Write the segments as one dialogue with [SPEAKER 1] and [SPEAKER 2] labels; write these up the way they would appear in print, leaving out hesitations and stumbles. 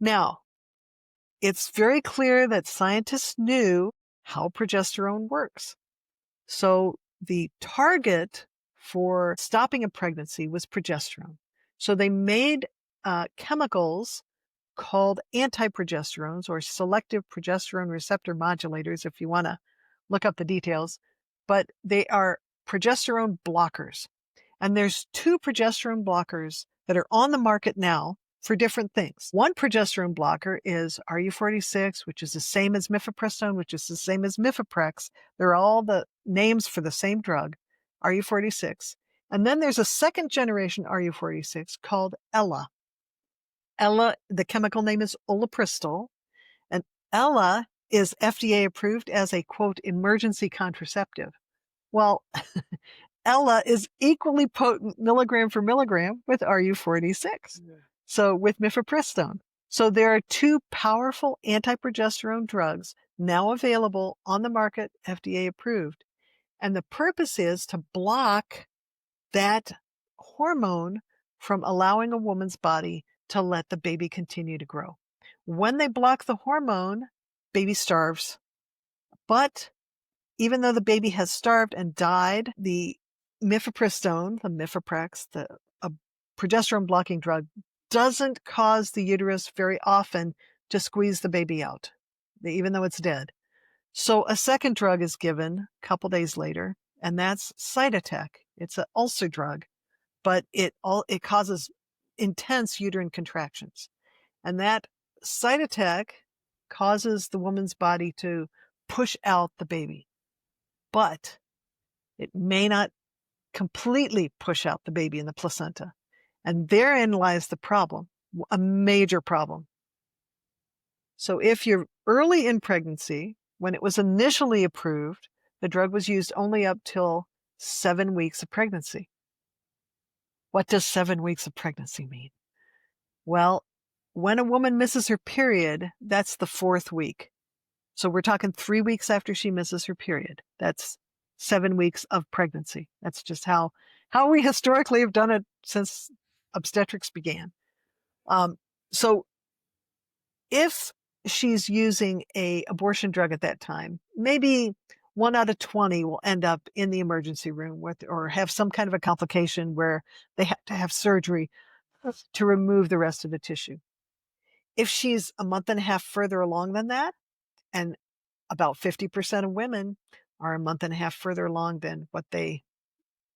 [SPEAKER 1] Now, it's very clear that scientists knew how progesterone works. So the target for stopping a pregnancy was progesterone. So they made chemicals called antiprogesterones or selective progesterone receptor modulators, if you want to look up the details, but they are progesterone blockers. And there's 2 progesterone blockers that are on the market now for different things. One progesterone blocker is RU46, which is the same as Mifepristone, which is the same as Mifeprex. They're all the names for the same drug, RU46. And then there's a second generation RU46 called Ella. Ella, the chemical name is Ulipristal, and Ella is FDA approved as a, quote, emergency contraceptive. Well, Ella is equally potent milligram for milligram with RU46. Yeah. So with Mifepristone. So there are 2 powerful antiprogesterone drugs now available on the market, FDA approved. And the purpose is to block that hormone from allowing a woman's body to let the baby continue to grow. When they block the hormone, baby starves. But even though the baby has starved and died, the Mifepristone, the Mifeprex, the progesterone blocking drug, doesn't cause the uterus very often to squeeze the baby out, even though it's dead. So a second drug is given a couple days later, and that's Cytotec. It's an ulcer drug, but it causes intense uterine contractions. And that Cytotec causes the woman's body to push out the baby. But it may not completely push out the baby in the placenta. And therein lies the problem, a major problem. So if you're early in pregnancy, when it was initially approved, the drug was used only up till 7 weeks of pregnancy. What does 7 weeks of pregnancy mean? Well, when a woman misses her period, that's the 4th week. So we're talking 3 weeks after she misses her period. That's 7 weeks of pregnancy. That's just how we historically have done it since obstetrics began. So if she's using a abortion drug at that time, maybe 1 out of 20 will end up in the emergency room or have some kind of a complication where they have to have surgery to remove the rest of the tissue. If she's a month and a half further along than that, and about 50% of women are a month and a half further along than what they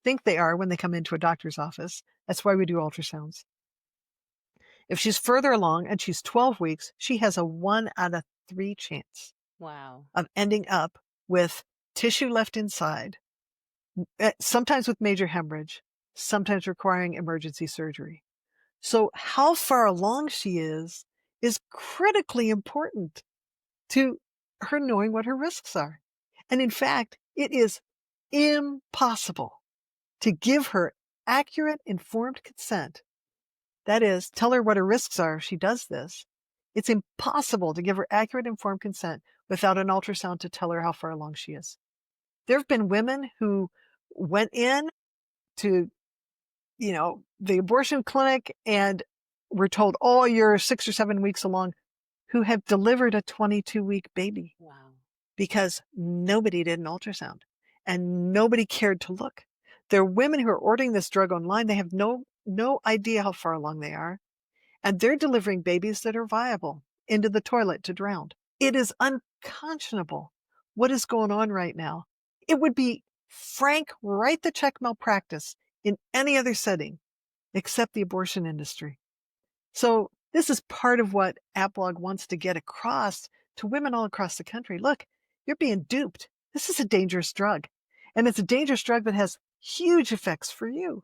[SPEAKER 1] think they are when they come into a doctor's office. That's why we do ultrasounds. If she's further along and she's 12 weeks, she has a 1 out of 3 chance of ending up with tissue left inside, sometimes with major hemorrhage, sometimes requiring emergency surgery. So how far along she is critically important to her knowing what her risks are. And in fact, it is impossible to give her accurate, informed consent. That is, tell her what her risks are if she does this. It's impossible to give her accurate, informed consent without an ultrasound to tell her how far along she is. There have been women who went in to, the abortion clinic and were told, oh, you're 6 or 7 weeks along, who have delivered a 22-week baby. Wow. Because nobody did an ultrasound and nobody cared to look. There are women who are ordering this drug online. They have no idea how far along they are. And they're delivering babies that are viable into the toilet to drown. It is unconscionable what is going on right now. It would be frank, write the check malpractice in any other setting except the abortion industry. So this is part of what AppLog wants to get across to women all across the country. Look, you're being duped. This is a dangerous drug. And it's a dangerous drug that has huge effects for you.